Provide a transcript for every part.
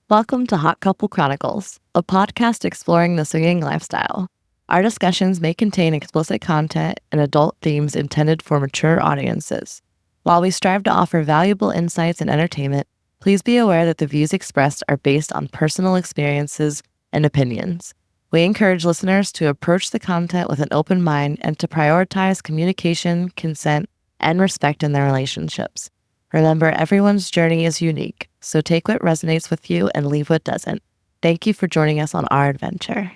Welcome to Hot Couple Chronicles, a podcast exploring the swinging lifestyle. Our discussions may contain explicit content and adult themes intended for mature audiences. While we strive to offer valuable insights and entertainment, please be aware that the views expressed are based on personal experiences and opinions. We encourage listeners to approach the content with an open mind and to prioritize communication, consent, and respect in their relationships. Remember, everyone's journey is unique, so take what resonates with you and leave what doesn't. Thank you for joining us on our adventure.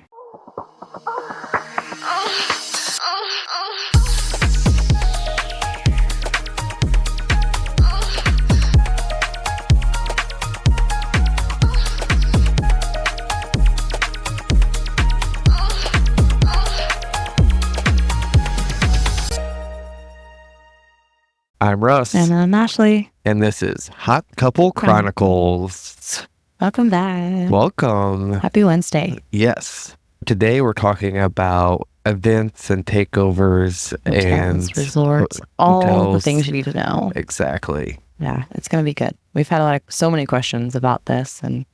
I'm Russ. And I'm Ashley. And this is Hot Couple Chronicles. Welcome back. Welcome. Happy Wednesday. Yes. Today we're talking about events and takeovers Hotels, and resorts, all the hotels. things you need to know. Exactly. Yeah, it's going to be good. We've had so many questions about this, and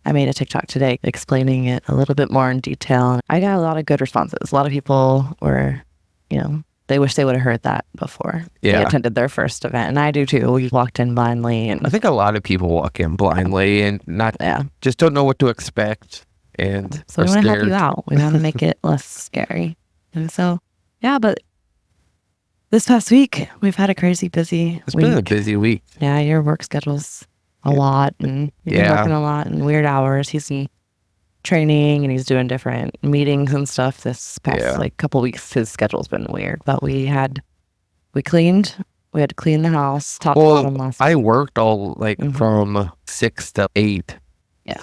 I made a TikTok today explaining it a little bit more in detail. I got a lot of good responses. A lot of people were, they wish they would have heard that before they attended their first event. And I do too. We walked in blindly. And I think a lot of people walk in blindly and just don't know what to expect. And so we want to help you out. We want to make it less scary. And so, but this past week, we've had a crazy busy week. It's been a busy week. Yeah, your work schedule's a lot. And you've been working a lot and weird hours. He's in training and he's doing different meetings and stuff this past couple weeks. His schedule's been weird, but we had to clean the house top to bottom last I worked all from 6 to 8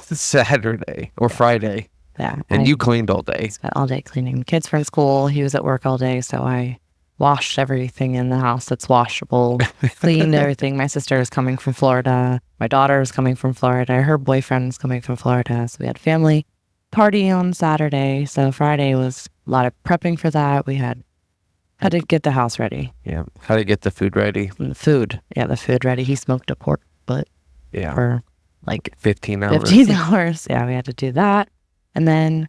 Saturday or Friday, and you cleaned all day. Spent all day cleaning. The kids were in school, he was at work all day, so I washed everything in the house that's washable, cleaned everything. My sister is coming from Florida. My daughter is coming from Florida. Her boyfriend's coming from Florida. So we had family party on Saturday. So Friday was a lot of prepping for that. We had to get the house ready. Yeah. How to get the food ready. The food ready. He smoked a pork butt for 15 hours. 15 hours. Yeah, we had to do that. And then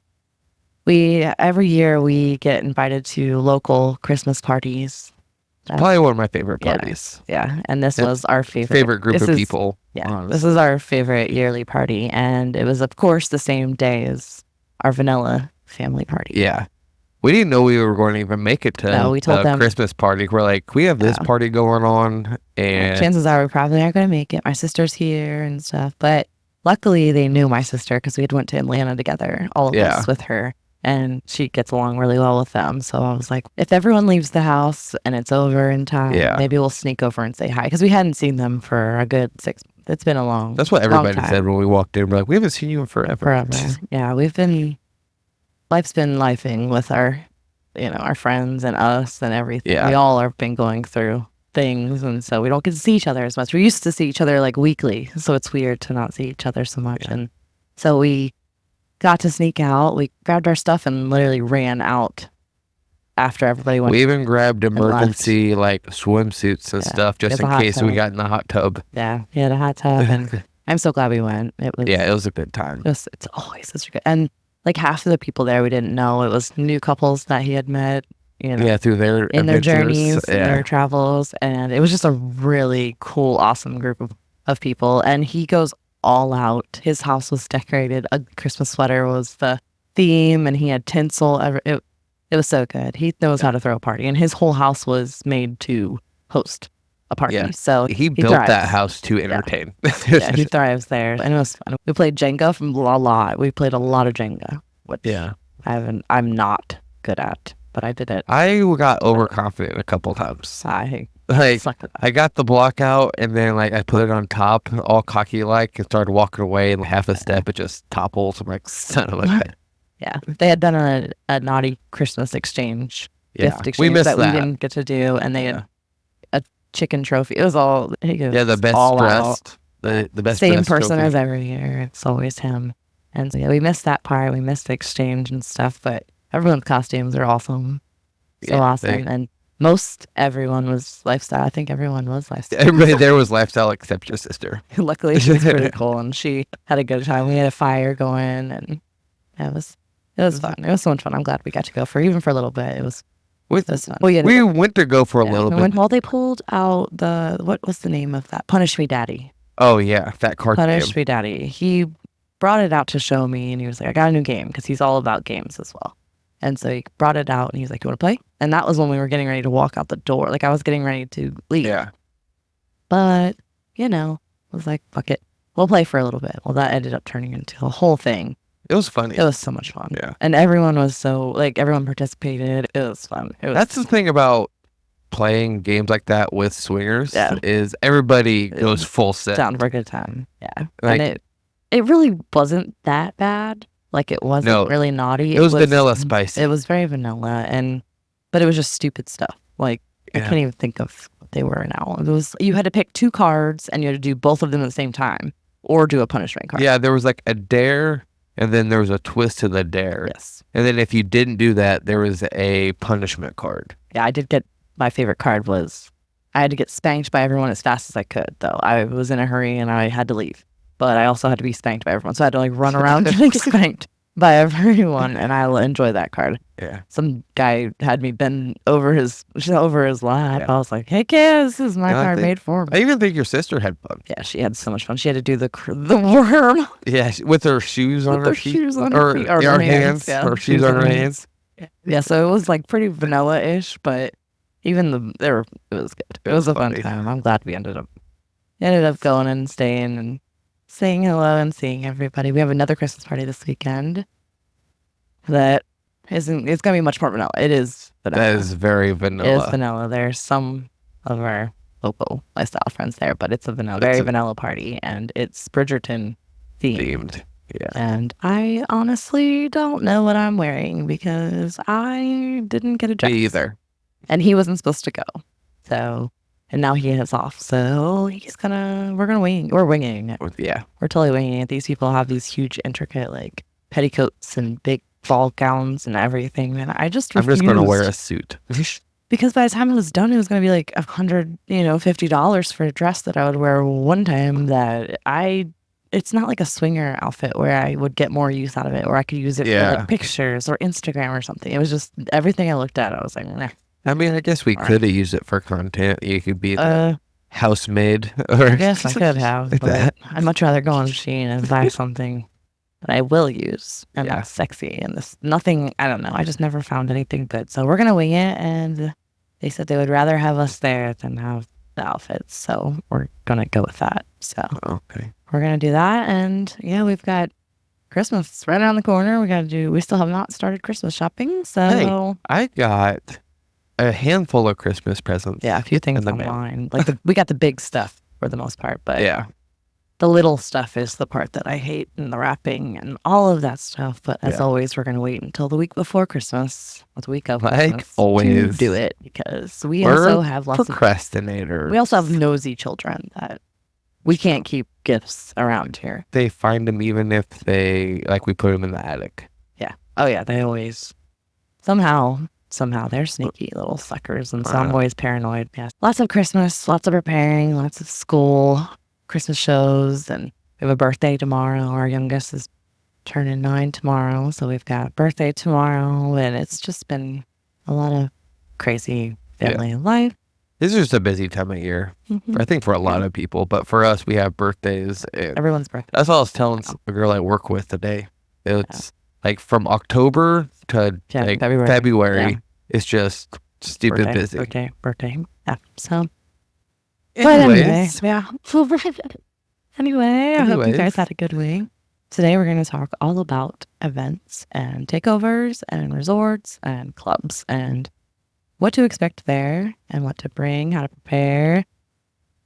every year we get invited to local Christmas parties. Probably one of my favorite parties. Yeah. And this was our favorite group of people. Yeah. This is our favorite yearly party. And it was, of course, the same day as our vanilla family party. Yeah. We didn't know we were going to even make it to we told them, Christmas party. We're like, we have this party going on. And chances are we probably aren't going to make it. My sister's here and stuff. But luckily they knew my sister because we had went to Atlanta together, all of us with her. And she gets along really well with them. So I was like, if everyone leaves the house and it's over in time, maybe we'll sneak over and say hi. Because we hadn't seen them for a good 6 months. It's been a long That's what everybody said when we walked in. We're like, we haven't seen you in forever. Yeah, life's been lifing with our friends and us and everything. Yeah. We all have been going through things. And so we don't get to see each other as much. We used to see each other weekly. So it's weird to not see each other so much. Yeah. And so we got to sneak out. We grabbed our stuff and literally ran out after everybody went. We even grabbed emergency swimsuits and stuff just in case we got in the hot tub. Yeah, we had a hot tub, and I'm so glad we went. It was a good time. It's always such a good. And half of the people there we didn't know. It was new couples that he had met. Through their their journeys, their travels, and it was just a really cool, awesome group of people. And he goes all out. His house was decorated. A Christmas sweater was the theme, and he had tinsel. It was so good. He knows how to throw a party, and his whole house was made to host a party. Yeah. So he built that house to entertain. Yeah, he thrives there, and it was fun. We played Jenga a lot. We played a lot of Jenga, which I'm not good at, but I did it. I got overconfident a couple times. I got the block out, and then I put it on top, all cocky and started walking away, and half a step it just topples. I'm like, son of a gun. Yeah, they had done a naughty Christmas exchange, gift exchange that we didn't get to do, and they had a chicken trophy. It was all the best all dressed, the best same person trophy. as every year. It's always him, and so we missed that part. We missed the exchange and stuff, but everyone's costumes are awesome, awesome, and Most everyone was lifestyle. I think everyone was lifestyle. Everybody there was lifestyle except your sister. Luckily, she was pretty cool, and she had a good time. We had a fire going, and it was fun. It was so much fun. I'm glad we got to go for a little bit. It was fun. We went to go for a little bit. Well, they pulled out what was the name of that? Punish Me Daddy. Oh yeah, that card game. Punish Me Daddy. He brought it out to show me, and he was like, I got a new game, because he's all about games as well. And so he brought it out, and he was like, do you want to play? And that was when we were getting ready to walk out the door. Like, I was getting ready to leave. Yeah. But, I was like, fuck it. We'll play for a little bit. Well, that ended up turning into a whole thing. It was funny. It was so much fun. Yeah. And everyone was everyone participated. It was fun. That's the thing about playing games like that with swingers is everybody goes full set. Down for a good time. Yeah. And it really wasn't that bad. Like, it wasn't really naughty. It was vanilla spicy. It was very vanilla, but it was just stupid stuff. Like, I can't even think of what they were now. It was, you had to pick 2 cards, and you had to do both of them at the same time, or do a punishment card. Yeah, there was like a dare, and then there was a twist to the dare. Yes. And then if you didn't do that, there was a punishment card. Yeah, I did get, my favorite card was, I had to get spanked by everyone as fast as I could, though. I was in a hurry, and I had to leave. But I also had to be spanked by everyone. So I had to run around getting spanked by everyone, and I enjoy that card. Yeah. Some guy had me bend over his lap. I was like, hey, kid, this is my card made for me. I even think your sister had fun. Yeah, she had so much fun. She had to do the worm. Yeah, with her shoes on her feet. Shoes on her feet. Or her hands. Yeah. Her shoes on her hands. Yeah, so it was pretty vanilla-ish, but even it was good. It was a fun time. I'm glad we ended up going and staying and saying hello and seeing everybody. We have another Christmas party this weekend that it's going to be much more vanilla. It is vanilla. That is very vanilla. It is vanilla. There's some of our local lifestyle friends there, but it's a very vanilla party, and it's Bridgerton themed. Yeah. And I honestly don't know what I'm wearing, because I didn't get a dress. Me either. And he wasn't supposed to go. So... And now he is off, so we're winging it. Yeah. We're totally winging it. These people have these huge, intricate, petticoats and big ball gowns and everything, and I just refused. I'm just going to wear a suit. Because by the time it was done, it was going to be like $150 for a dress that I would wear one time it's not like a swinger outfit where I would get more use out of it, or I could use it for pictures or Instagram or something. It was just everything I looked at, I was like, nah. I mean, I guess we could have used it for content. You could be the housemaid. Or I guess I could have, but that. I'd much rather go on Shein and buy something that I will use and that's sexy. And nothing, I don't know. I just never found anything good. So we're going to wing it. And they said they would rather have us there than have the outfits. So we're going to go with that. So we're going to do that. And we've got Christmas right around the corner. We still have not started Christmas shopping. So I got a handful of Christmas presents. Yeah, a few things online. We got the big stuff for the most part, but the little stuff is the part that I hate, and the wrapping and all of that stuff. But as always, we're going to wait until the week before Christmas, or the week of Christmas, always to do it, because we also have lots of procrastinators. We also have nosy children that we can't keep gifts around here. They find them even if we put them in the attic. Yeah. Oh yeah, they always somehow they're sneaky little suckers, and so I'm always paranoid. Yeah. Lots of Christmas, lots of preparing, lots of school, Christmas shows, and we have a birthday tomorrow. Our youngest is turning 9 tomorrow, so we've got a birthday tomorrow, and it's just been a lot of crazy family life. This is just a busy time of year, I think, for a lot of people, but for us, we have birthdays. Everyone's birthday. That's what I was telling a girl I work with today. It's from October to February, it's just stupid busy. Birthday. Yeah. So, anyways, anyway, I hope you guys had a good week. Today, we're going to talk all about events and takeovers and resorts and clubs and what to expect there and what to bring, how to prepare,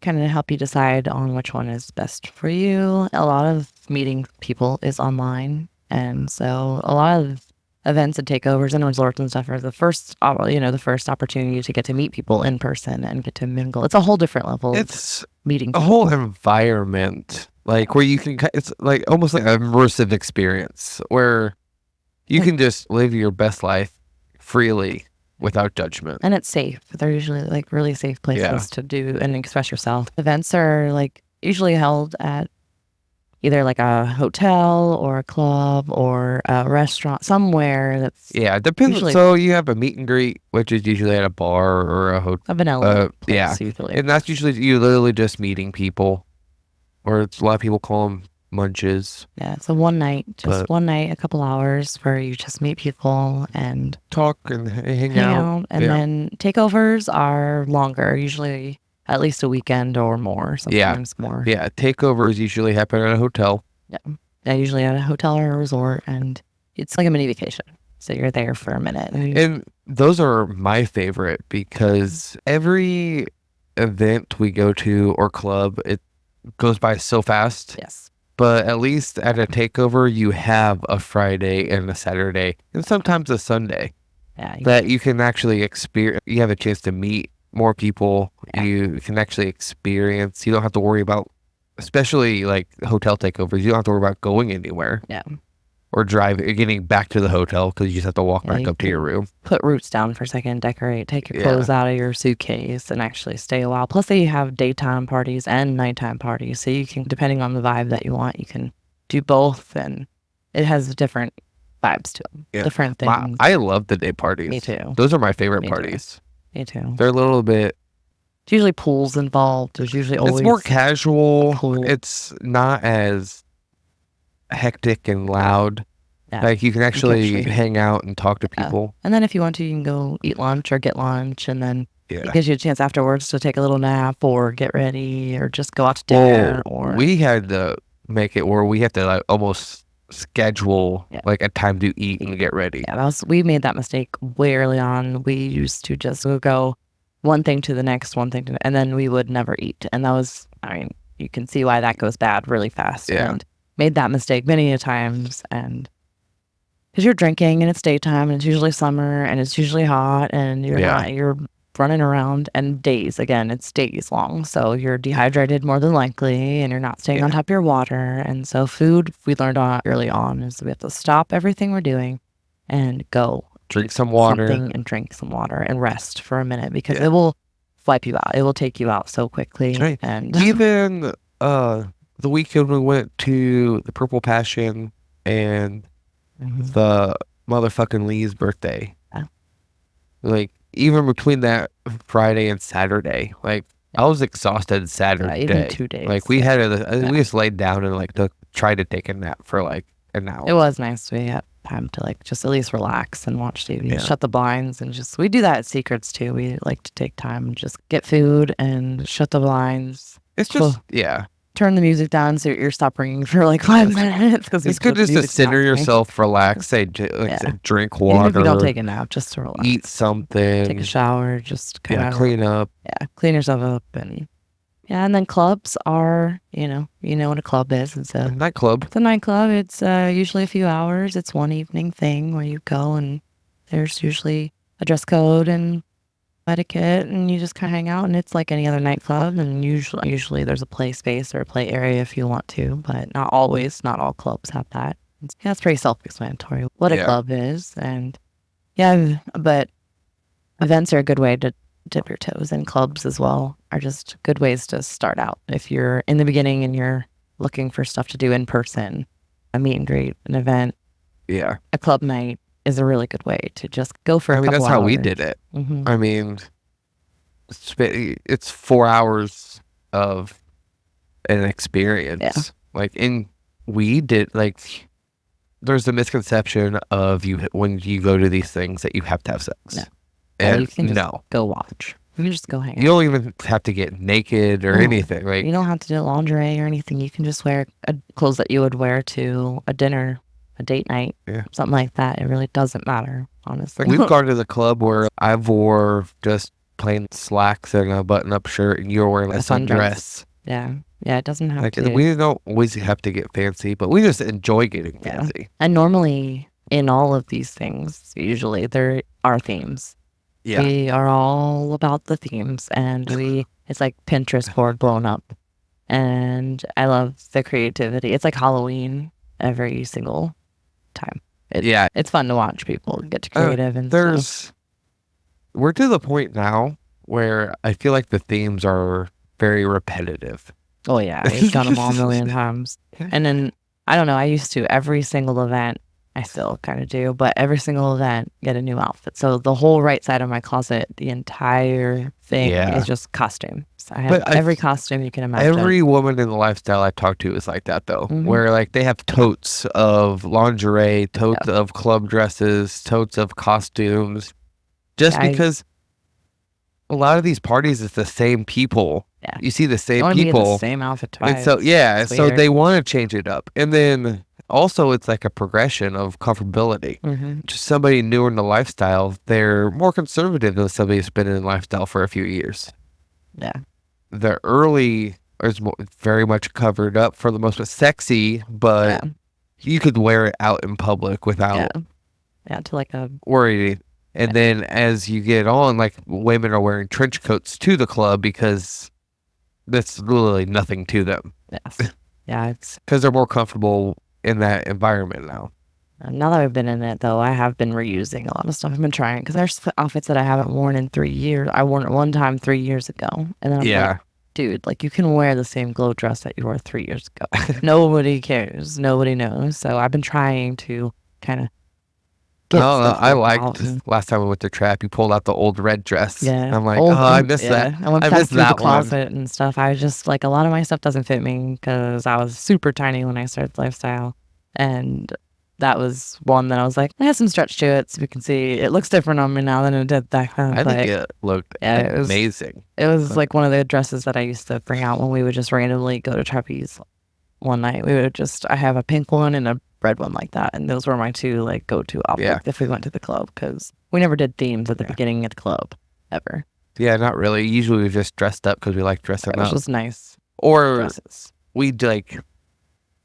kind of help you decide on which one is best for you. A lot of meeting people is online. And so a lot of events and takeovers and resorts and stuff are the first opportunity to get to meet people in person and get to mingle. It's a whole different level. It's meeting a whole environment, where you can. It's almost like an immersive experience where you can just live your best life freely without judgment. And it's safe. They're usually like really safe places to do and express yourself. Events are like usually held at either like a hotel or a club or a restaurant somewhere that's it depends. usually So you have a meet and greet, which is usually at a bar or a hotel. a vanilla place usually. And that's usually you literally just meeting people, or it's a lot of people call them munches. Yeah, so one night, a couple hours where you just meet people and talk and hang out. And then takeovers are longer, usually at least a weekend or more, sometimes more. Yeah, takeovers usually happen at a hotel. Yeah, usually at a hotel or a resort, and it's like a mini vacation. So you're there for a minute. And those are my favorite because every event we go to or club, it goes by so fast. Yes. But at least at a takeover, you have a Friday and a Saturday and sometimes a Sunday that you can actually experience. You have a chance to meet more people. Yeah. You can actually experience. You don't have to worry about, especially like hotel takeovers, you don't have to worry about going anywhere. Yeah. Or getting back to the hotel because you just have to walk back up to your room. Put roots down for a second, decorate, take your clothes out of your suitcase and actually stay a while. Plus they have daytime parties and nighttime parties. So you can, depending on the vibe that you want, you can do both, and it has different vibes to them. Yeah. Different things. I love the day parties. Me too. Those are my favorite parties. Me too. They're a little bit... There's usually pools involved. There's usually always... It's more casual. It's not as hectic and loud. Yeah. Like you can actually hang out and talk to people. And then if you want to, you can go eat lunch or get lunch, and then it gives you a chance afterwards to take a little nap or get ready or just go out to dinner. We had to make it where we have to like almost schedule like a time to eat and get ready. Yeah, we made that mistake way early on. We used to just go one thing to the next, and then we would never eat. And that was, you can see why that goes bad really fast. Yeah. And made that mistake many a times, and because you're drinking and it's daytime and it's usually summer and it's usually hot and you're running around, and it's days long. So you're dehydrated more than likely, and you're not staying on top of your water. And so food, we learned early on, is we have to stop everything we're doing and go drink some water and rest for a minute, because it will wipe you out. It will take you out so quickly. Right. And even the weekend we went to the Purple Passion and the motherfucking Lee's birthday. Yeah. Like, even between that Friday and Saturday, like, I was exhausted Saturday. Even 2 days. Like, we had we just laid down and, like, tried to take a nap for, like, an hour. It was nice. We had time to, like, just at least relax and watch TV, shut the blinds, and we do that at Secrets, too. We like to take time and just get food and shut the blinds. It's just, turn the music down so your ears stop ringing for like 5 minutes. It's good just to center yourself, relax, drink water. Even if you don't take a nap, just to relax. Eat something. Take a shower, just kind of clean up. Yeah, clean yourself up. And then clubs are, you know what a club is. It's a nightclub. It's a nightclub. It's usually a few hours. It's one evening thing where you go, and there's usually a dress code and etiquette, and you just kind of hang out, and it's like any other nightclub, and usually there's a play space or a play area if you want to, but not always. Not all clubs have that. It's pretty self-explanatory what a club is. And but events are a good way to dip your toes, and clubs as well are just good ways to start out if you're in the beginning and you're looking for stuff to do in person. A meet and greet, an event, a club night is a really good way to just go for a couple hours. That's how we did it. Mm-hmm. It's 4 hours of an experience. We did, like, there's a misconception of when you go to these things that you have to have sex. No. And you can just go watch. You can just go hang out. You don't even have to get naked or anything. Right? You don't have to do lingerie or anything. You can just wear clothes that you would wear to a dinner, a date night, something like that. It really doesn't matter, honestly. We've gone to the club where I wore just plain slacks and a button-up shirt, and you're wearing a sundress. Yeah, it doesn't have to. We don't always have to get fancy, but we just enjoy getting fancy. And normally, in all of these things, usually there are themes. Yeah. We are all about the themes, and it's like Pinterest board blown up. And I love the creativity. It's like Halloween every single time. It's fun to watch people get creative and there's stuff. we're to the point now where I feel like the themes are very repetitive. Oh yeah, we've done them all a million times. And then, I don't know, I used to every single event, I still kind of do, but every single event, get a new outfit. So the whole right side of my closet, the entire thing is just costumes. I have every costume you can imagine. Every woman in the lifestyle I talk to is like that, though, where like they have totes of lingerie, totes of club dresses, totes of costumes, just because a lot of these parties is the same people. Yeah. You see the same people. Be in the same outfit twice. And so they want to change it up. And then also it's like a progression of comfortability. Just somebody newer in the lifestyle, they're more conservative than somebody who's been in the lifestyle for a few years. Yeah. The early is very much covered up for the most part, sexy, but you could wear it out in public without to like a worry. And then as you get on, like women are wearing trench coats to the club because that's literally nothing to them. Yes. Yeah, it's because they're more comfortable in that environment now. Now that I've been in it, though, I have been reusing a lot of stuff. I've been trying because there's outfits that I haven't worn in 3 years. I wore it one time 3 years ago, and then I'm like, dude, like you can wear the same glow dress that you wore 3 years ago. Nobody cares. Nobody knows. So I've been trying to kind of get stuff I liked last time we went to Trap. You pulled out the old red dress. Yeah, I'm like, I missed that. I went back through the closet and stuff. I just like a lot of my stuff doesn't fit me because I was super tiny when I started lifestyle, and that was one that I was like, I had some stretch to it, so you can see it looks different on me now than it did back then. I think it looked amazing. It was like one of the dresses that I used to bring out when we would just randomly go to Trapeze. One night I have a pink one and a red one like that, and those were my two like go-to outfits if we went to the club, because we never did themes at the beginning of the club ever. Yeah, not really. Usually we just dressed up because we like dressing up. It was just nice. Or dresses. We'd like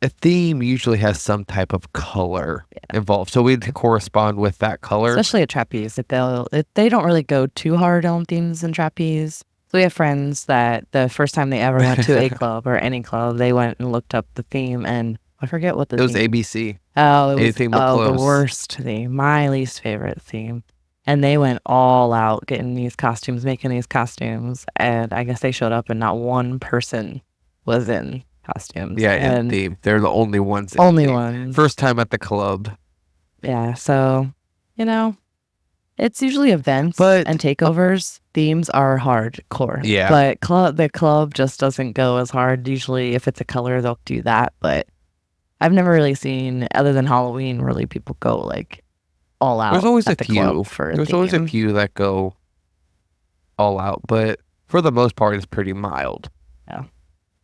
a theme usually has some type of color involved, so we'd correspond with that color. Especially at Trapeze, they don't really go too hard on themes in Trapeze. So we have friends that the first time they ever went to a club or any club, they went and looked up the theme, and I forget what the theme was. ABC. Oh, it was the worst theme, my least favorite theme. And they went all out getting these costumes, making these costumes, and I guess they showed up and not one person was in costumes. Yeah, and they're the only ones. Ones. First time at the club. Yeah, so, it's usually events and takeovers. Themes are hardcore. Yeah. But the club just doesn't go as hard. Usually, if it's a color, they'll do that. But I've never really seen, other than Halloween, really people go like all out. There's always a few. There's always a few that go all out, but for the most part, it's pretty mild. Yeah.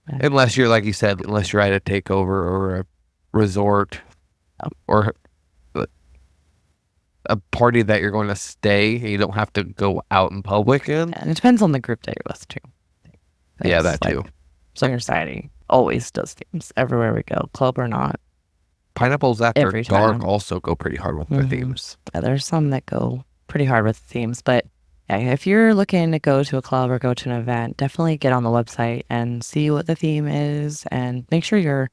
Unless you're, like you said, unless you're at a takeover or a resort or a party that you're going to stay, you don't have to go out in public in. Yeah, and it depends on the group that you're with, too. Yeah, that too. Swinger Society always does themes everywhere we go, club or not. Pineapples After Dark also go pretty hard with their themes. Yeah, there's some that go pretty hard with themes, but yeah, if you're looking to go to a club or go to an event, definitely get on the website and see what the theme is and make sure you're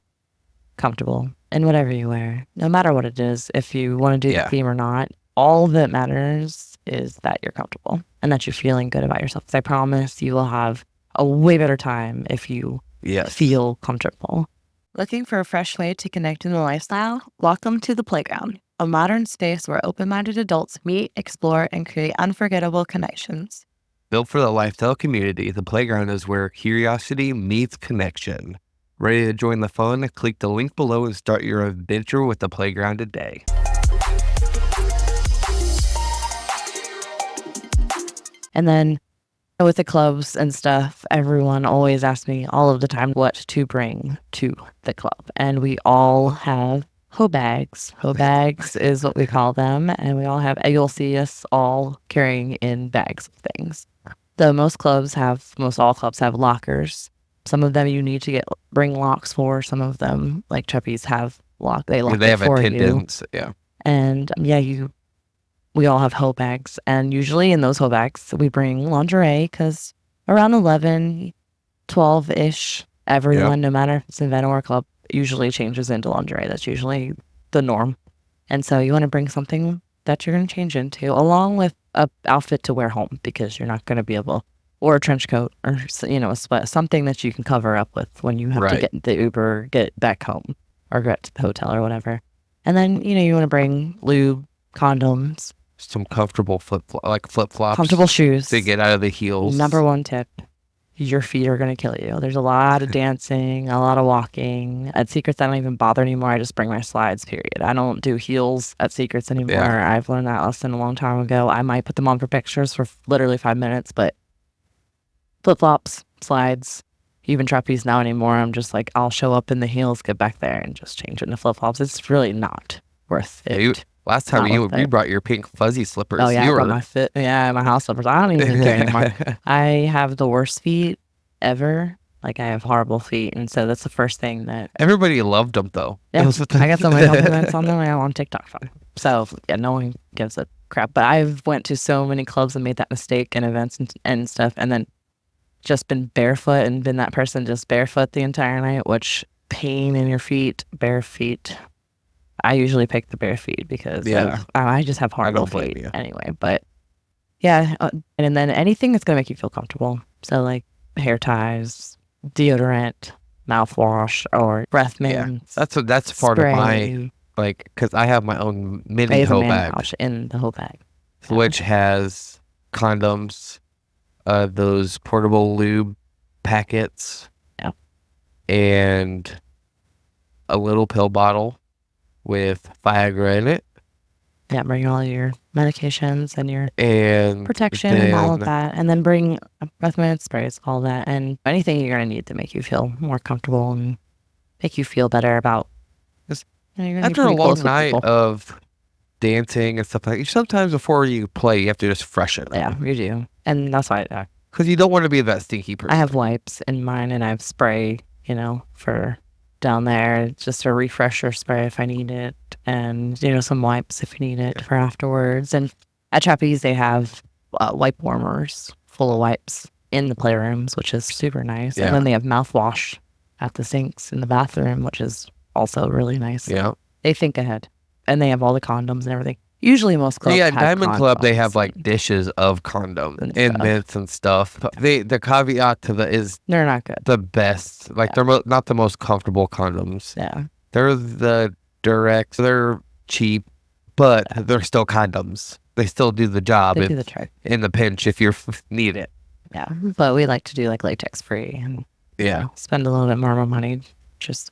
comfortable in whatever you wear, no matter what it is. If you want to do the theme or not, all that matters is that you're comfortable and that you're feeling good about yourself. Because I promise you will have a way better time if you feel comfortable. Looking for a fresh way to connect in the lifestyle? Welcome to The Playground, a modern space where open-minded adults meet, explore, and create unforgettable connections. Built for the lifestyle community, The Playground is where curiosity meets connection. Ready to join the fun? Click the link below and start your adventure with The Playground today. And then with the clubs and stuff, everyone always asks me all of the time what to bring to the club. And we all have hoe bags. Hoe bags is what we call them. And we all have, you'll see us all carrying in bags of things. Most all clubs have lockers. Some of them you need to bring locks for. Some of them, like Trapeze, have lock. They lock it for attendants, you. And we all have hoe bags, and usually in those hoe bags, we bring lingerie, because around 11, 12-ish, everyone, no matter if it's an event or a club, usually changes into lingerie. That's usually the norm. And so you want to bring something that you're going to change into, along with a outfit to wear home, because you're not going to be able, or a trench coat, or a sweat, something that you can cover up with when you have to get the Uber, get back home, or get to the hotel or whatever. And then you want to bring lube, condoms, some comfortable flip-flops, comfortable shoes to get out of the heels. Number one tip: your feet are going to kill you. There's a lot of dancing, a lot of walking. At Secrets, I don't even bother anymore. I just bring my slides, period. I don't do heels at Secrets anymore. Yeah. I've learned that lesson a long time ago. I might put them on for pictures for literally 5 minutes, but flip-flops, slides, even trapeze now anymore. I'm just like, I'll show up in the heels, get back there, and just change it into flip-flops. It's really not worth it. Last time you brought your pink fuzzy slippers. Oh, yeah, I brought my house slippers. I don't even care anymore. I have the worst feet ever. Like, I have horrible feet, and so that's the first thing that... Everybody loved them, though. Yeah, I got so many compliments on them on TikTok. So, yeah, no one gives a crap. But I've went to so many clubs and made that mistake and events and stuff, and then just been barefoot and been that person just barefoot the entire night, which pain in your feet, bare feet... I usually pick the bare feet because I just have horrible feet anyway. But yeah, and then anything that's going to make you feel comfortable. So like hair ties, deodorant, mouthwash, or breath mints. Yeah, that's part of my, like, because I have my own mini hoe bag. In the hoe bag. Which has condoms, those portable lube packets, and a little pill bottle with Viagra in it. Yeah, bring all your medications and your protection and all of that. And then bring breath mints, sprays, all that. And anything you're going to need to make you feel more comfortable and make you feel better about. After a long night of dancing and stuff like that, sometimes before you play, you have to just freshen. Yeah, you do. And that's why. Because you don't want to be that stinky person. I have wipes in mine, and I have spray, for down there, just a refresher spray if I need it, and some wipes if you need it for afterwards. And at Trapeze they have wipe warmers full of wipes in the playrooms, which is super nice. And then they have mouthwash at the sinks in the bathroom, which is also really nice. They think ahead, and they have all the condoms and everything. Usually most clubs have Diamond condoms. Club, they have like dishes of condoms and mints and stuff. The caveat to that is they're not good. The best. Like they're not the most comfortable condoms. Yeah. They're the Durex. They're cheap, but they're still condoms. They still do the job. They do the trick. In the pinch if you need it. Yeah. But we like to do like latex free and spend a little bit more money. Just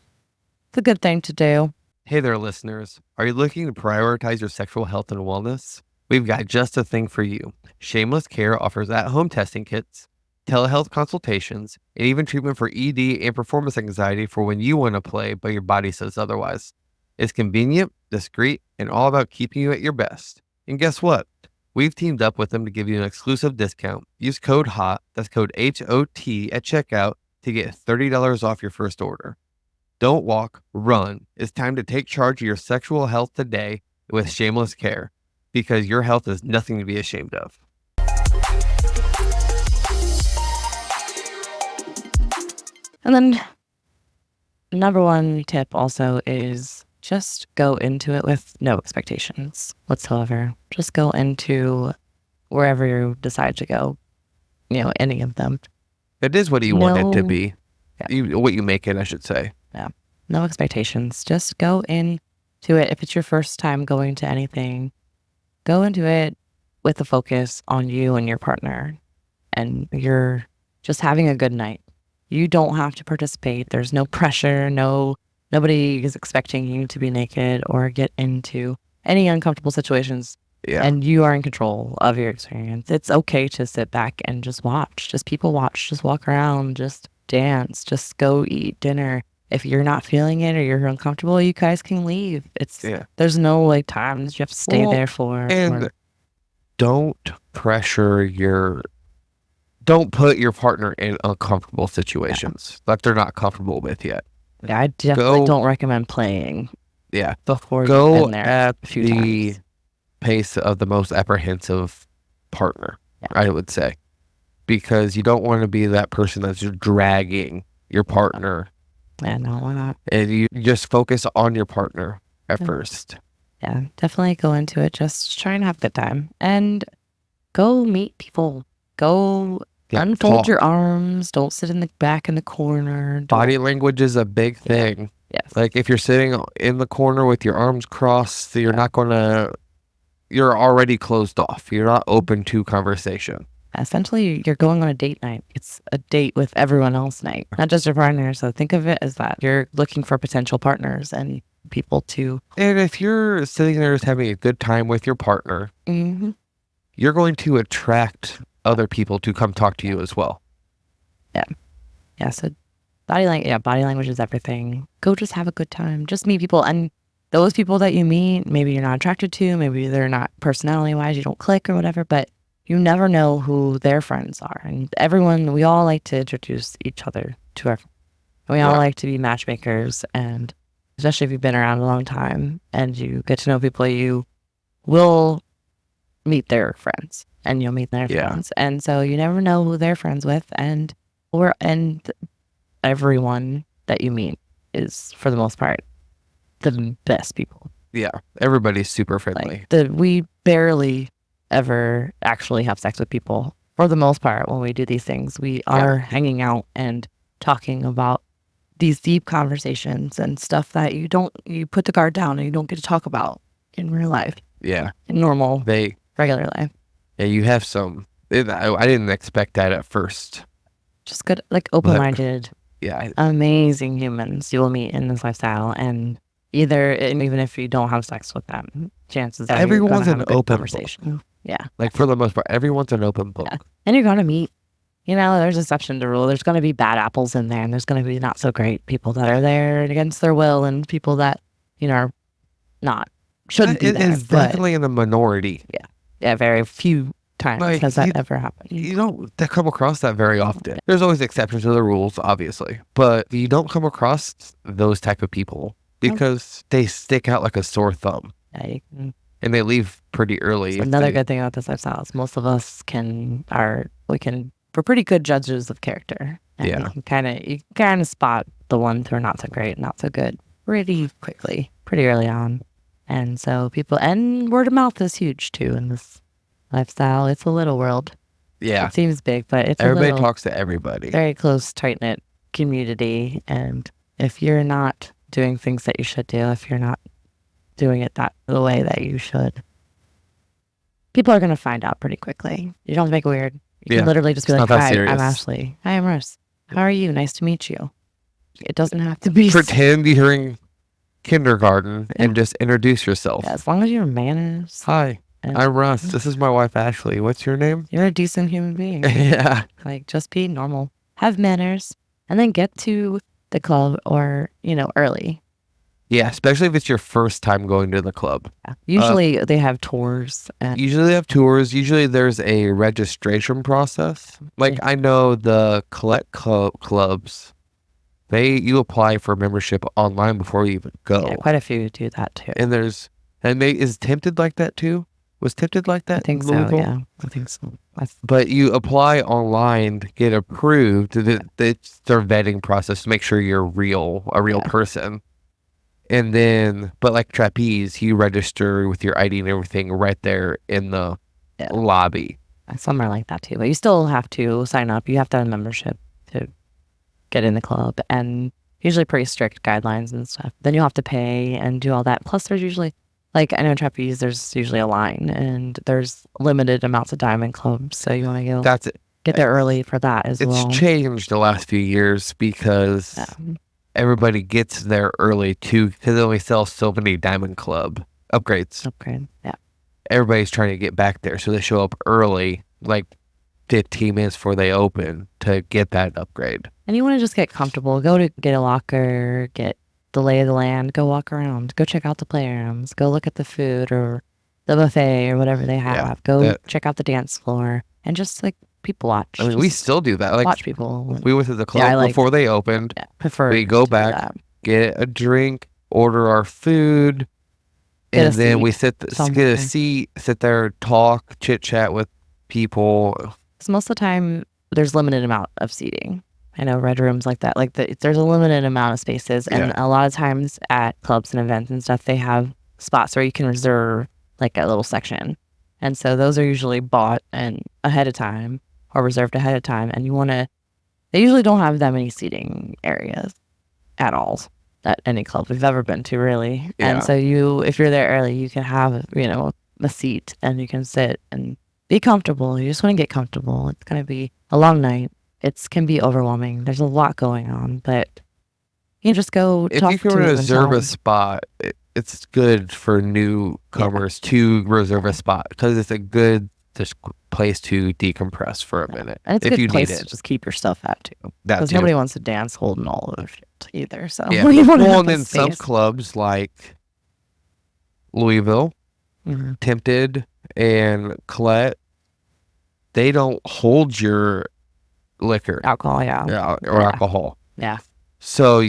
it's a good thing to do. Hey there, listeners. Are you looking to prioritize your sexual health and wellness? We've got just the thing for you. Shameless Care offers at-home testing kits, telehealth consultations, and even treatment for ED and performance anxiety for when you want to play, but your body says otherwise. It's convenient, discreet, and all about keeping you at your best. And guess what? We've teamed up with them to give you an exclusive discount. Use code HOT, that's code HOT, at checkout to get $30 off your first order. Don't walk, run. It's time to take charge of your sexual health today with Shameless Care, because your health is nothing to be ashamed of. And then number one tip also is just go into it with no expectations whatsoever. Just go into wherever you decide to go, any of them. It is what you want it to be. What you make it, I should say. Yeah. No expectations. Just go into it. If it's your first time going to anything, go into it with a focus on you and your partner, and you're just having a good night. You don't have to participate. There's no pressure. Nobody is expecting you to be naked or get into any uncomfortable situations. Yeah. And you are in control of your experience. It's okay to sit back and just watch. Just people watch. Just walk around. Just dance. Just go eat dinner. If you're not feeling it or you're uncomfortable, you guys can leave. There's no times you have to stay there for. And don't put your partner in uncomfortable situations that they're not comfortable with yet. Yeah, I definitely don't recommend playing. Yeah. Before go you've been there at a few the times. Pace of the most apprehensive partner, I would say. Because you don't want to be that person that's just dragging your partner. Yeah, no, why not? And you just focus on your partner at first. Yeah, definitely go into it just trying to have a good time. And go meet people. Go unfold your arms. Don't sit in the back in the corner. Body language is a big thing. Yes. Like if you're sitting in the corner with your arms crossed, you're not gonna. You're already closed off. You're not open to conversation. Essentially, you're going on a date night. It's a date with everyone else night, not just your partner. So think of it as that. You're looking for potential partners and people to. And if you're sitting there just having a good time with your partner, you're going to attract other people to come talk to you as well. Yeah. So body language is everything. Go just have a good time. Just meet people. And those people that you meet, maybe you're not attracted to, maybe they're not personality-wise, you don't click or whatever, but you never know who their friends are. And we all like to introduce each other to our friends. We all like to be matchmakers, and especially if you've been around a long time and you get to know people, you will meet their friends and you'll meet their friends. And so you never know who they're friends with, and everyone that you meet is, for the most part, the best people. Yeah, everybody's super friendly. We barely ever actually have sex with people. For the most part, when we do these things, we are hanging out and talking about these deep conversations and stuff that you put the guard down and you don't get to talk about in real life. Yeah. In normal, regular life. Yeah, you have some. I didn't expect that at first. Just good, open-minded, Yeah. Amazing humans you will meet in this lifestyle, and even if you don't have sex with them, chances are everyone's an open conversation. book. Yeah. For the most part, everyone's an open book. Yeah. And you're gonna meet, there's exception to rule. There's gonna be bad apples in there, and there's gonna be not so great people that are there against their will, and people that are shouldn't be there. It's definitely in the minority. Yeah, very few times has that ever happened. You don't come across that very often. There's always exceptions to the rules, obviously, but you don't come across those type of people because they stick out like a sore thumb. Yeah, and they leave pretty early. Another good thing about this lifestyle is most of us we're pretty good judges of character. And you kind of spot the ones who are not so great, not so good pretty quickly, pretty early on. And so and word of mouth is huge too in this lifestyle. It's a little world. Yeah. It seems big, but it's everybody talks to everybody. Very close, tight-knit community. And if you're not doing things that you should do, if you're not doing it the way that you should, people are going to find out pretty quickly. You don't have to make it weird. You can literally just be like, hi, I'm Ashley. Hi, I'm Russ. How are you? Nice to meet you. It doesn't have to be... Pretend you're in kindergarten and just introduce yourself. Yeah, as long as you have manners. Hi, I'm Russ. This is my wife, Ashley. What's your name? You're a decent human being. Yeah. Just be normal. Have manners. And then get to the club or, early. Yeah, especially if it's your first time going to the club. Yeah. Usually they have tours. Usually there's a registration process. I know the collect clubs, you apply for membership online before you even go. Yeah, quite a few do that too. And is Tempted like that too? Was Tempted like that? I think so, yeah. I think so. But you apply online, get approved. It's their vetting process to make sure you're a real person. And then, but like Trapeze, you register with your ID and everything right there in the lobby. Some are like that too, but you still have to sign up. You have to have a membership to get in the club, and usually pretty strict guidelines and stuff. Then you'll have to pay and do all that. Plus, there's usually, I know Trapeze, there's usually a line, and there's limited amounts of diamond clubs, so you want to get there early for that as well. It's changed the last few years because... everybody gets there early too, because they only sell so many Diamond Club upgrades. Yeah. Everybody's trying to get back there, so they show up early, 15 minutes before they open, to get that upgrade. And you want to just get comfortable. Go to get a locker, get the lay of the land, go walk around, go check out the playrooms, go look at the food or the buffet or whatever they have. Check out the dance floor and just people watch. I mean, we still do that. Watch people. We went to the club before they opened. We go back, get a drink, order our food, and then we get a seat, sit there, talk, chit chat with people. Because most of the time, there's limited amount of seating. I know red rooms like that. There's a limited amount of spaces, and a lot of times at clubs and events and stuff, they have spots where you can reserve a little section. And so those are usually bought and ahead of time or reserved ahead of time. And they usually don't have that many seating areas at all at any club we've ever been to, really. Yeah. And so if you're there early, you can have, a seat and you can sit and be comfortable. You just want to get comfortable. It's going to be a long night. It can be overwhelming. There's a lot going on, but you can just go If talk you can to them and reserve tell a them. spot, it's good for newcomers to reserve a spot because it's a good place to decompress for a minute. And it's a if good you place need to it. just keep your stuff at too. That Because too. nobody wants to dance holding all of their shit either. So Yeah. you want to Well, have and a then some space. clubs like Louisville, Mhm. Tempted, and Colette, they don't hold your liquor Alcohol, yeah. or Yeah. alcohol. Yeah. So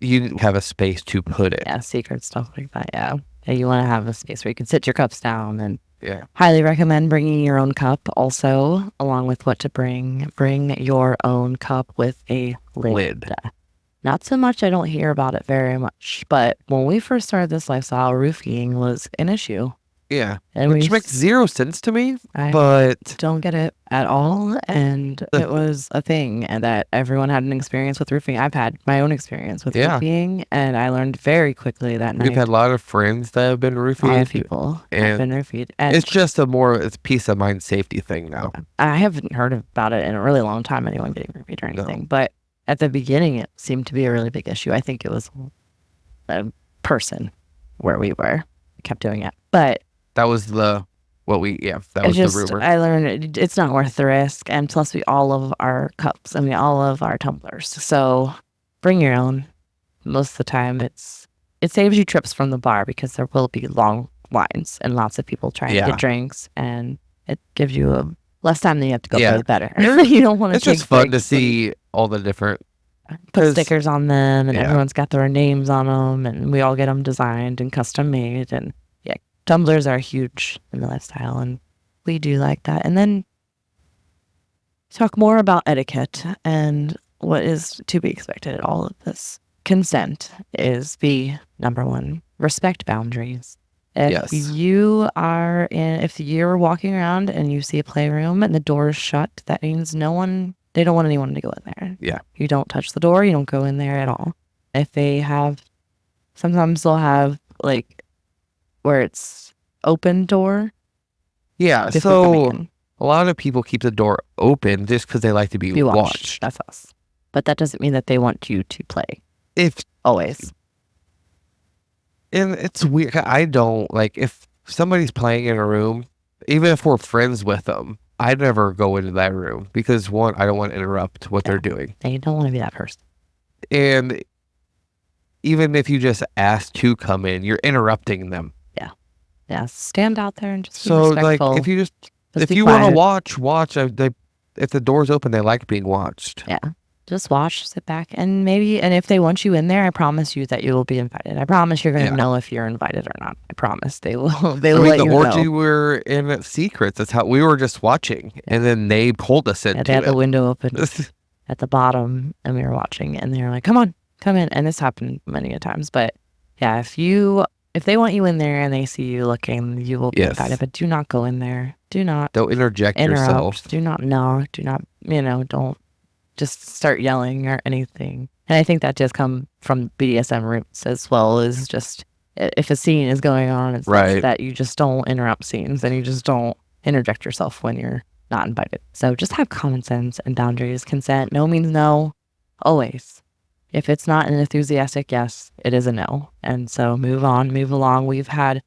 you have a space to put it. Yeah, secret stuff like that, yeah. You want to have a space where you can sit your cups down, and Yeah. highly recommend bringing your own cup also, along with what to bring. Bring your own cup with a lid. Not so much, I don't hear about it very much, but when we first started this lifestyle, roofing was an issue. Yeah. And Which makes zero sense to me, I but don't get it at all. And it was a thing and that everyone had an experience with roofing. I've had my own experience with roofing, and I learned very quickly that night. we've had a lot of friends that have been a lot of roofied. people have and been roofied. And It's just it's peace of mind safety thing now. I haven't heard about it in a really long time, anyone getting roofied or anything. But at the beginning, it seemed to be a really big issue. I think it was a person where we were kept doing it. But that was the rumor. I learned it's not worth the risk. And plus, we all love our cups and we all love our tumblers. So bring your own. Most of the time, it saves you trips from the bar because there will be long lines and lots of people trying to get drinks. And it gives you less time than you have to go play better. You don't want to It's just fun to see all the different... Put stickers on them, and everyone's got their names on them, and we all get them designed and custom made. And tumblers are huge in the lifestyle, and we do like that. And then talk more about etiquette and what is to be expected at all of this. Consent is number one. Respect boundaries. If you're walking around and you see a playroom and the door is shut, that means they don't want anyone to go in there. Yeah. You don't touch the door. You don't go in there at all. Sometimes they'll have where it's open door. Yeah. So a lot of people keep the door open just because they like to be watched. That's us. But that doesn't mean that they want you to play. Always. And it's weird. I don't if somebody's playing in a room, even if we're friends with them, I'd never go into that room because one, I don't want to interrupt what they're doing. And you don't want to be that person. And even if you just ask to come in, you're interrupting them. Yeah. Stand out there and just be respectful. if you want to watch. If the door's open, they like being watched. Yeah. Just watch, sit back, and if they want you in there, I promise you that you will be invited. I promise you're going to know if you're invited or not. I promise they will. They will let you know. The orgy we're in at Secrets. That's how we were just watching, and then they pulled us into it. They had the window open at the bottom, and we were watching, and they were like, "Come on, come in." And this happened many a times. But yeah, if they want you in there and they see you looking, you will be invited. But do not go in there. Don't interject yourself. Do not don't just start yelling or anything. And I think that does come from BDSM roots as well, as just if a scene is going on, it's that you just don't interrupt scenes and you just don't interject yourself when you're not invited. So just have common sense and boundaries. Consent. No means no. Always. If it's not an enthusiastic yes, it is a no. And so move on, move along. We've had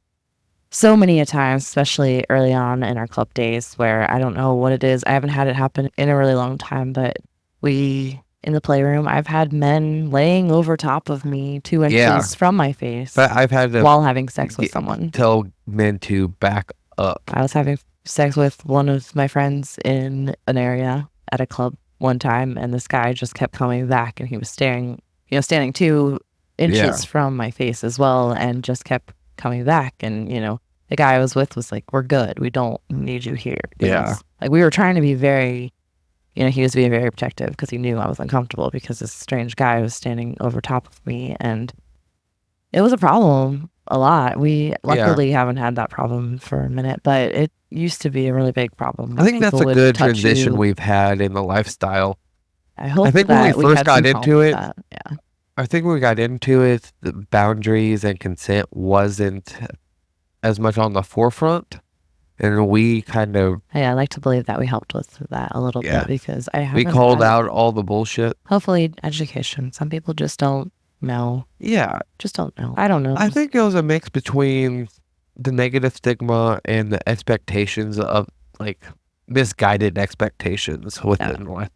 so many a times, especially early on in our club days, where I don't know what it is. I haven't had it happen in a really long time, but in the playroom, I've had men laying over top of me 2 inches from my face. But I've had to while having sex with someone. Tell men to back up. I was having sex with one of my friends in an area at a club one time, and this guy just kept coming back, and he was standing 2 inches from my face as well, and just kept coming back. And the guy I was with was like, "We're good. We don't need you here." We were trying to be very. He was being very protective because he knew I was uncomfortable because this strange guy was standing over top of me, and it was a problem. a lot. We luckily haven't had that problem for a minute, but it used to be a really big problem. I think that's a good transition you. we've had in the lifestyle. I hope I think that when we first got into it, yeah. I think when we got into it, the boundaries and consent wasn't as much on the forefront. And we kind of... Hey, I like to believe that we helped with that a little bit because we called out all the bullshit. Hopefully education. Some people just don't know. Yeah. Just don't know. I don't know. I think it was a mix between the negative stigma and the expectations of like misguided expectations within life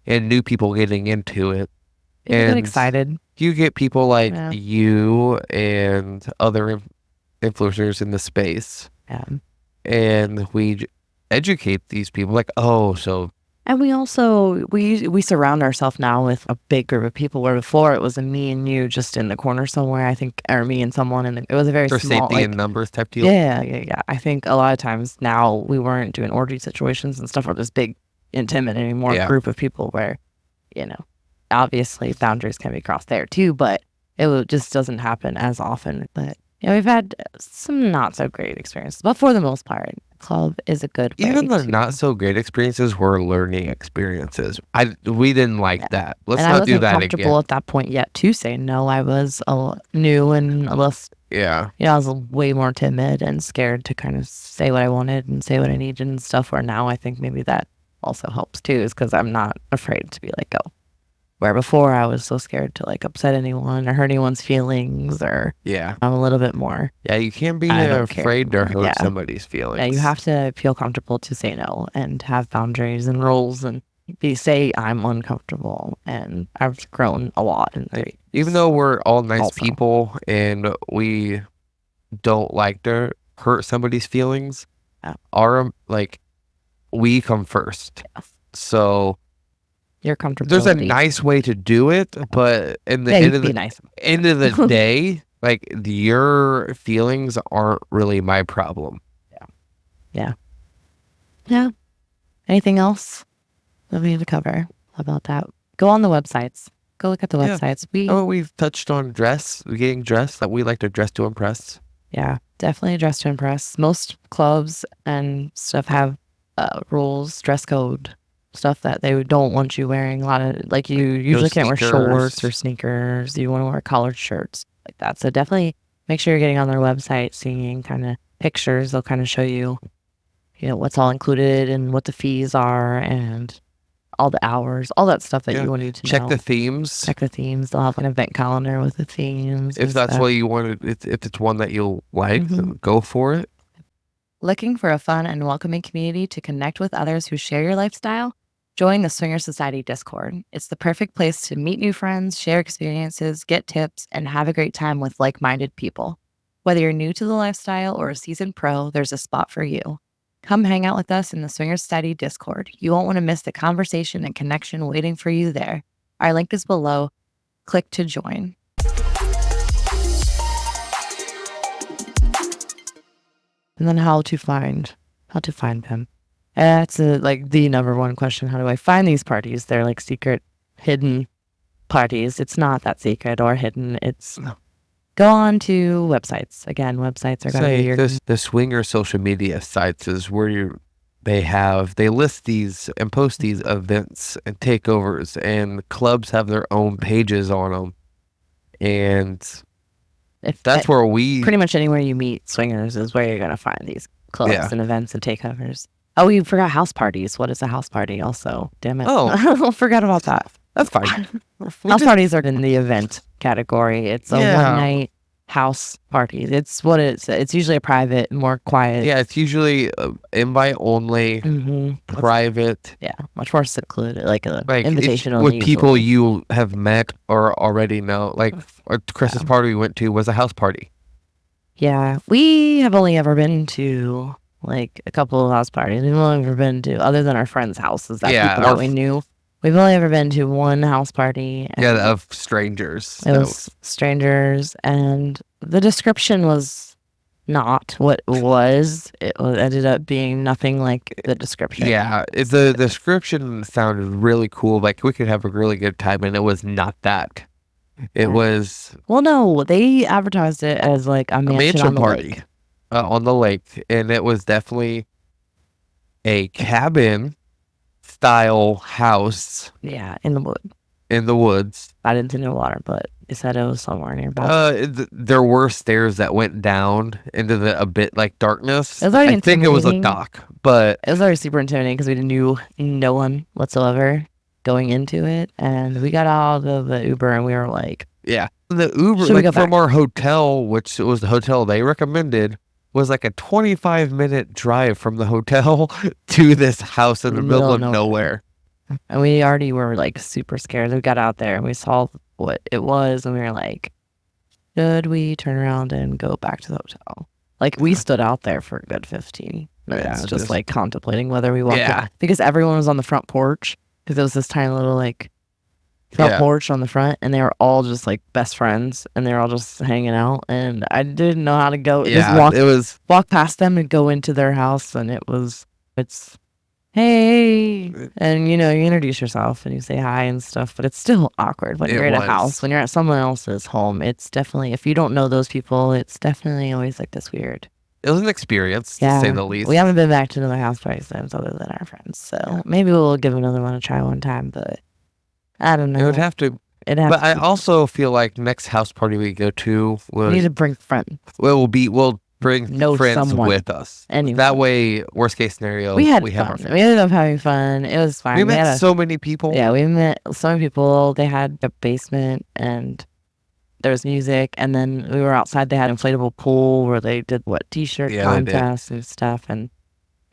and new people getting into it. People get excited. You get people like you and other influencers in the space. Yeah. And we educate these people like, and we also we surround ourselves now with a big group of people where before it was a me and you just in the corner somewhere, I think, or me and someone, and it was a very small safety in numbers type deal. Yeah. I think a lot of times now we weren't doing orgy situations and stuff with this big intimidating more group of people where, obviously boundaries can be crossed there too, but it just doesn't happen as often. But we've had some not so great experiences, but for the most part, club is a good way. Even the not so great experiences were learning experiences. We didn't like that. Let's not do that again. I wasn't comfortable at that point yet to say no. I was new and a little. Yeah. I was way more timid and scared to kind of say what I wanted and say what I needed and stuff. Where now I think maybe that also helps too, is because I'm not afraid to be like, go. Where before I was so scared to like upset anyone or hurt anyone's feelings, or I'm a little bit more. Yeah, you can't be afraid to hurt somebody's feelings. Yeah, you have to feel comfortable to say no and have boundaries and rules and say I'm uncomfortable. And I've grown a lot. Even though we're all nice people and we don't like to hurt somebody's feelings, we come first. Yes. So you're comfortable. There's a nice way to do it, but in the end of the day, like your feelings aren't really my problem. Yeah. Anything else that we need to cover about that? Go on the websites. Go look at the websites. We've touched on getting dressed. That we like to dress to impress. Yeah, definitely dress to impress. Most clubs and stuff have rules, dress code. Stuff that they don't want you wearing. A lot of you usually can't wear shorts or sneakers. You want to wear collared shirts like that. So definitely make sure you're getting on their website, seeing kind of pictures. They'll kind of show you, what's all included and what the fees are and all the hours, all that stuff that you want to know. Check the themes. They'll have an event calendar with the themes. If that's what you want, if it's one that you'll like, then go for it. Looking for a fun and welcoming community to connect with others who share your lifestyle? Join the Swinger Society Discord. It's the perfect place to meet new friends, share experiences, get tips, and have a great time with like-minded people. Whether you're new to the lifestyle or a seasoned pro, there's a spot for you. Come hang out with us in the Swinger Society Discord. You won't want to miss the conversation and connection waiting for you there. Our link is below. Click to join. And then how to find them. That's the number one question. How do I find these parties? They're like secret, hidden parties. It's not that secret or hidden. Go on to websites. Again, websites are going to be the swinger social media sites is where they list these and post these events and takeovers, and clubs have their own pages on them. And that's where pretty much anywhere you meet swingers is where you're going to find these clubs and events and takeovers. Oh, you forgot house parties. What is a house party also? Damn it. Oh. I forgot about that. That's fine. House parties are in the event category. It's a one-night house party. It's what it's usually a private, more quiet. Yeah, it's usually invite only, private. Yeah, much more secluded, like invitational. With people you have met or already know. Like Chris's party we went to was a house party. Yeah, we have only ever been to like a couple of house parties. We've only ever been to, other than our friends' houses, people that we knew. We've only ever been to one house party. Of strangers. It was strangers, and the description was not what it was. It ended up being nothing like the description. Yeah, the description sounded really cool. Like we could have a really good time, and it was not that. It was Well, no, they advertised it as like a mansion on the party lake. On the lake, and it was definitely a cabin style house. Yeah, in the wood. In the woods. I didn't see no water, but they said it was somewhere nearby. There were stairs that went down into a bit like darkness. I think it was a dock, but it was already super intimidating because we knew no one whatsoever going into it, and we got out of the Uber and we were like, yeah, the Uber from our hotel, which was the hotel they recommended, was like a 25-minute drive from the hotel to this house in the middle of nowhere. And we already were like super scared. We got out there and we saw what it was, and we were like, should we turn around and go back to the hotel? Like, we stood out there for a good 15 minutes, just like contemplating whether we walked in. Because everyone was on the front porch, because it was this tiny little like front porch on the front, and they were all just like best friends, and they were all just hanging out, and I didn't know how to go. Just walk past them and go into their house, and it's hey, and you introduce yourself and you say hi and stuff, but it's still awkward when you're at a house. When you're at someone else's home, it's definitely, if you don't know those people, it's definitely always like this weird. It was an experience, to say the least. We haven't been back to another house party since, other than our friends, so maybe we'll give another one a try one time, but I don't know. It would have to. But I also feel like next house party we go to, we need to bring friends. We'll bring friends with us. Anyway. That way, worst case scenario, we have fun. We ended up having fun. It was fine. We met so many people. Yeah, we met so many people. They had a basement and there was music, and then we were outside. They had an inflatable pool where they did t-shirt contests and stuff, and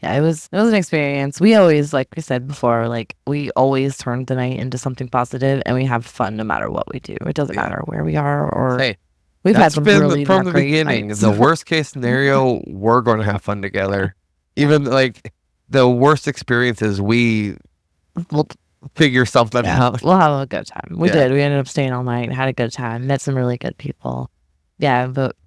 yeah, it was an experience. We always, like we said before, like we always turn the night into something positive, and we have fun no matter what we do. It doesn't matter where we are or. Hey. We've had some really from the beginning. Nights. The worst case scenario, we're going to have fun together. Even like the worst experiences, we'll figure something out. We'll have a good time. We did. We ended up staying all night, had a good time, met some really good people. Yeah, but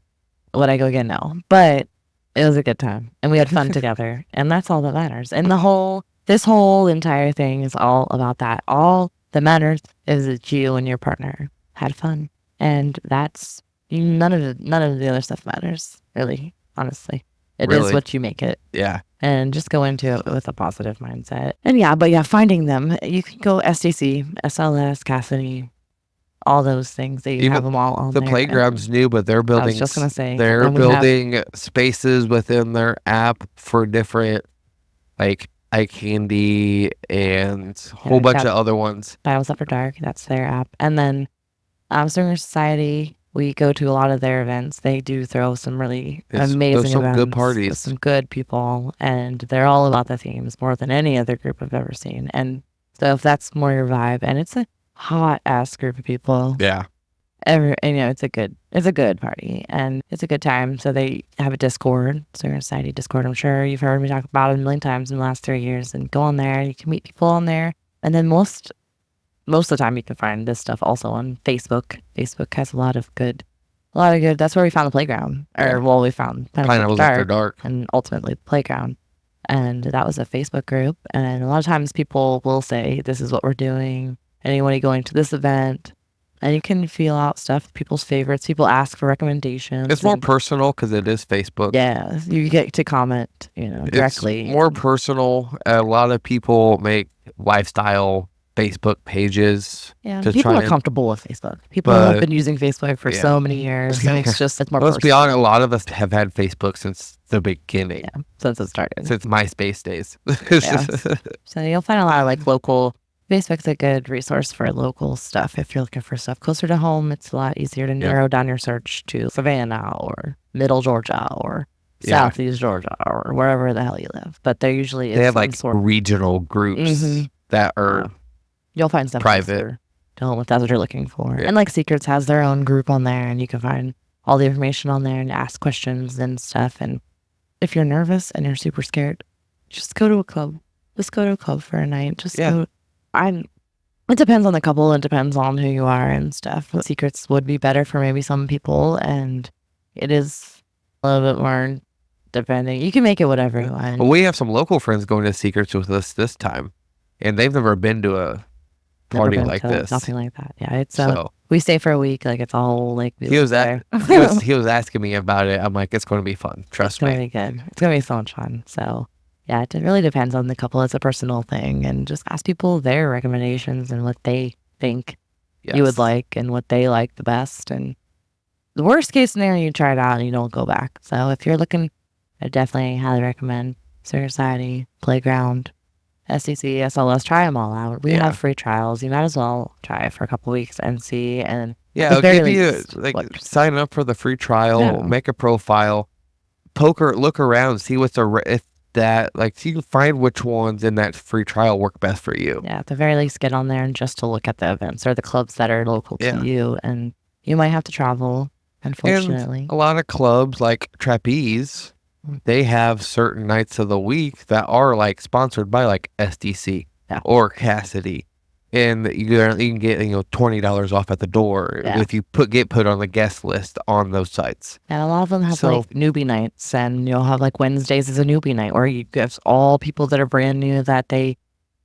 would I go again? No. But it was a good time, and we had fun together, and that's all that matters. And this whole entire thing is all about that. All that matters is that you and your partner had fun, and that's. None of the other stuff matters, really, honestly. It is what you make it. Yeah. And just go into it with a positive mindset. And finding them, you can go SDC, SLS, Cassidy, all those things. They have them all on there. The playground's new, but they're building. I was just gonna say they're building spaces within their app for different, like eye candy and a whole bunch of other ones. Bibles After Dark, that's their app, and then Swinger Society. We go to a lot of their events. They do throw some really amazing events. Good parties. With some good people. And they're all about the themes more than any other group I've ever seen. And so if that's more your vibe, and it's a hot ass group of people. Yeah. It's a good party and it's a good time. So they have a Discord, Swinger Society Discord. I'm sure you've heard me talk about it a million times in the last 3 years, and go on there. You can meet people on there. And then most of the time you can find this stuff also on Facebook. Facebook has a lot of good. That's where we found the playground. We found Pineapples After Dark. And ultimately the playground. And that was a Facebook group. And a lot of times people will say, this is what we're doing. Anybody going to this event? And you can feel out stuff, people's favorites. People ask for recommendations. It's more personal because it is Facebook. Yeah, you get to comment, directly. It's more personal. A lot of people make lifestyle Facebook pages. Yeah, people are comfortable with Facebook. People have been using Facebook for so many years. And it's more Let's be honest, a lot of us have had Facebook since the beginning. Yeah, since it started. Since MySpace days. So you'll find a lot of local. Facebook's a good resource for local stuff. If you're looking for stuff closer to home, it's a lot easier to narrow down your search to Savannah or Middle Georgia or Southeast Georgia or wherever the hell you live. But they have regional groups that are you'll find stuff private. If that's what you're looking for. Yeah. And Secrets has their own group on there, and you can find all the information on there and ask questions and stuff. And if you're nervous and you're super scared, just go to a club. Just go to a club for a night. Go. It depends on the couple. It depends on who you are and stuff. Secrets would be better for maybe some people, and it is a little bit more depending. You can make it whatever you want. Well, we have some local friends going to Secrets with us this time, and they've never been to a party like this. Nothing like that. Yeah, it's We stay for a week. Like it's all like He was he was asking me about it. I'm like, it's going to be fun. Trust me. It's going to be good. It's going to be so much fun. So yeah, it really depends on the couple. It's a personal thing, and just ask people their recommendations and what they think you would like and what they like the best. And the worst case scenario, you try it out and you don't go back. So if you're looking, I definitely highly recommend Swinger Society, Playground, SCC, SLS. Try them all out. We have free trials. You might as well try it for a couple weeks and see. And it'll give you sign up for the free trial, make a profile, look around, see what's see find which ones in that free trial work best for you. Yeah, at the very least, get on there and just to look at the events or the clubs that are local to you, and you might have to travel. Unfortunately, and a lot of clubs like Trapeze, they have certain nights of the week that are like sponsored by like SDC or Cassidy, and you can get $20 off at the door if you get put on the guest list on those sites. And a lot of them have like newbie nights, and you'll have like Wednesdays as a newbie night, or you give all people that are brand new that they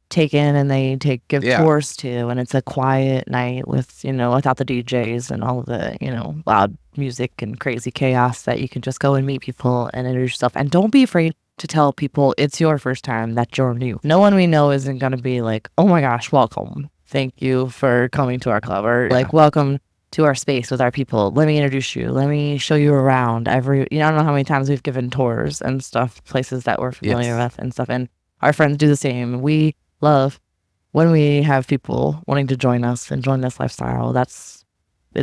take in and they give tours to, and it's a quiet night with without the DJs and all of the loud music and crazy chaos, that you can just go and meet people and introduce yourself. And don't be afraid to tell people it's your first time, that you're new. No one we know isn't going to be like, oh my gosh, welcome, thank you for coming to our club, or like, welcome to our space with our people, let me introduce you, let me show you around. I don't know how many times we've given tours and stuff, places that we're familiar with and stuff, and our friends do the same. We love when we have people wanting to join us and join this lifestyle. It's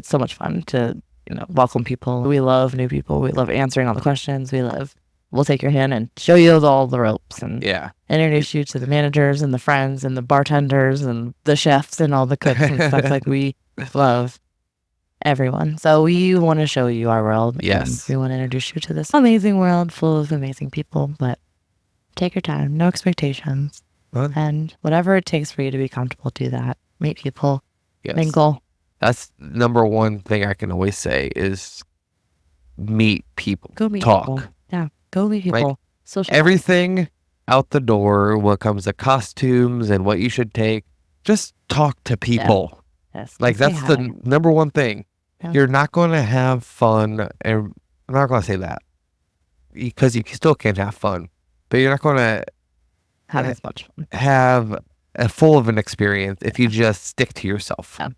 so much fun to welcome people. We love new people. We love answering all the questions. We'll take your hand and show you all the ropes and introduce you to the managers and the friends and the bartenders and the chefs and all the cooks and stuff. Like, we love everyone. So we want to show you our world. Yes. We want to introduce you to this amazing world full of amazing people, but take your time, no expectations. And whatever it takes for you to be comfortable, do that. Meet people, mingle. That's number one thing I can always say is meet people. Go meet talk. people. Yeah, go meet people. Like, everything out the door when it comes to costumes and what you should take, just talk to people. Yes. Like, that's the number one thing. Yeah. You're not going to have fun, and I'm not going to say that because you still can't have fun, but you're not going to have as much fun. Have a full of an experience if you just stick to yourself. Yeah.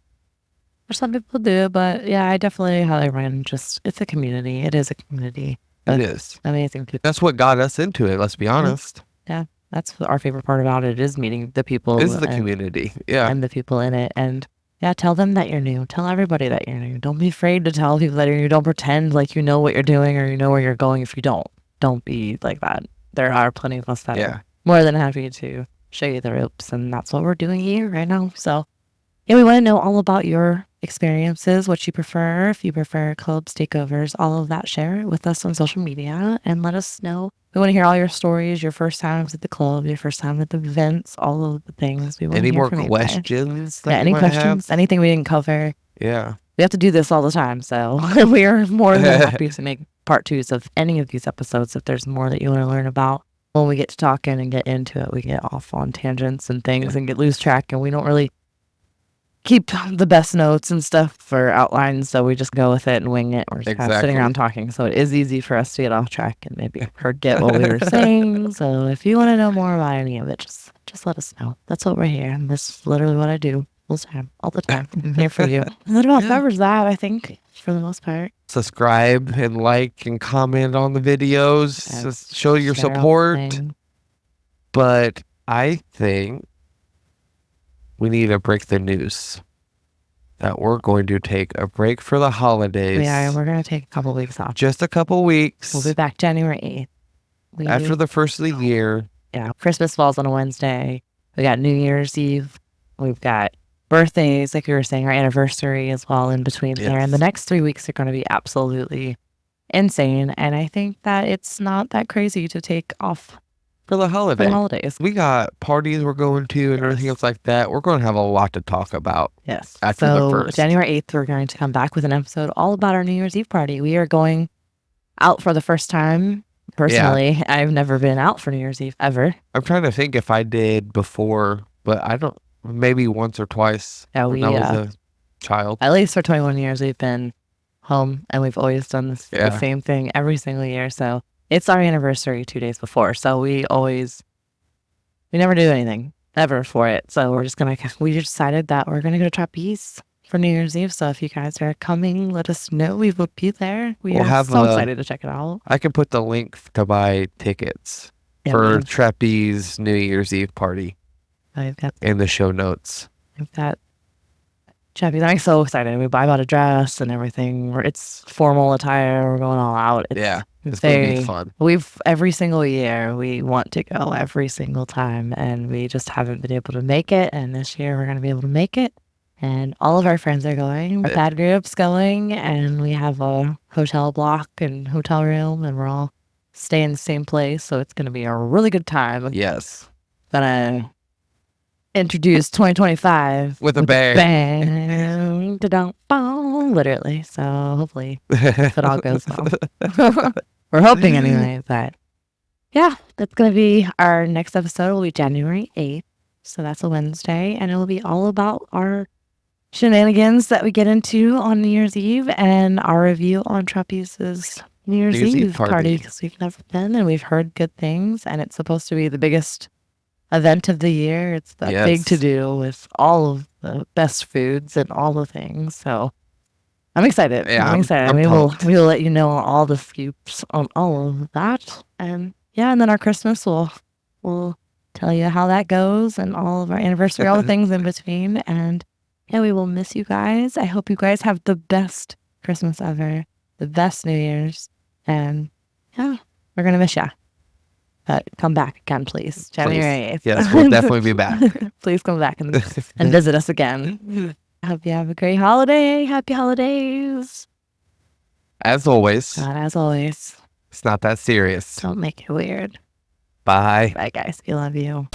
Some people do, but yeah, I definitely highly recommend. It's a community. It is a community. It is amazing people. That's what got us into it. Let's be honest. Yeah, that's our favorite part about it, is meeting the people. Is the community. Yeah, and the people in it. And yeah, tell them that you're new. Tell everybody that you're new. Don't be afraid to tell people that you're new. Don't pretend like you know what you're doing or you know where you're going if you don't. Don't be like that. There are plenty of us that are more than happy to show you the ropes, and that's what we're doing here right now. So yeah, we want to know all about your experiences, what you prefer, if you prefer clubs, takeovers, all of that. Share it with us on social media and let us know. We want to hear all your stories, your first times at the club, your first time at the events, all of the things. We want any to hear more from questions? Any questions? Anything we didn't cover? Yeah. We have to do this all the time, so we are more than happy to make part 2s of any of these episodes if there's more that you want to learn about. When we get to talking and get into it, we get off on tangents and things and lose track, and we don't really keep the best notes and stuff for outlines, so we just go with it and wing it. We're just kind of sitting around talking, so it is easy for us to get off track and maybe forget what we were saying. So if you want to know more about any of it, just let us know. That's what we're here, and this is literally what I do all the time. I'm here for you. And that about covers that, I think, for the most part. Subscribe and like and comment on the videos. Just show your support. But I think we need to break the news that we're going to take a break for the holidays. Yeah, we're going to take a couple weeks off. Just a couple weeks. We'll be back January 8th. After the first of the year. Yeah, Christmas falls on a Wednesday. We got New Year's Eve. We've got birthdays, like we were saying, our anniversary as well in between there. And the next 3 weeks are going to be absolutely insane. And I think that it's not that crazy to take off for the holidays. We got parties we're going to and everything else like that. We're going to have a lot to talk about. Yes. After the first. January 8th, we're going to come back with an episode all about our New Year's Eve party. We are going out for the first time. Personally, I've never been out for New Year's Eve ever. I'm trying to think if I did before, but I don't. Maybe once or twice. Yeah, child. At least for 21 years, we've been home, and we've always done the same thing every single year. So it's our anniversary 2 days before. So we never do anything ever for it. So we decided that we're gonna go to Trapeze for New Year's Eve. So if you guys are coming, let us know. We will be there. We'll are so excited to check it out. I can put the link to buy tickets for Trapeze New Year's Eve party in the show notes. We've got Trapeze. I'm so excited. We bought a dress and everything. It's formal attire. We're going all out. It's going to be fun. Every single year we want to go every single time, and we just haven't been able to make it. And this year we're going to be able to make it. And all of our friends are going. Our dad group's going, and we have a hotel block and hotel room, and we're all staying in the same place. So it's going to be a really good time. Yes. Gonna introduce 2025 with a bang. Literally. So hopefully if it all goes well. We're hoping anyway. But yeah, that's going to be our next episode. Will be January 8th. So that's a Wednesday. And it will be all about our shenanigans that we get into on New Year's Eve and our review on Trapeze's New Year's Eve party. Because we've never been and we've heard good things. And it's supposed to be the biggest event of the year. It's that big to do with all of the best foods and all the things. So I'm excited. Yeah, I'm excited. We will let you know all the scoops on all of that. And and then our Christmas we'll tell you how that goes and all of our anniversary, all the things in between. And we will miss you guys. I hope you guys have the best Christmas ever, the best New Year's. And we're gonna miss ya. But come back again, please. January 8th. Yes, we'll definitely be back. Please come back and visit us again. I hope you have a great holiday. Happy holidays. As always. Not as always. It's not that serious. Don't make it weird. Bye. Bye, guys. We love you.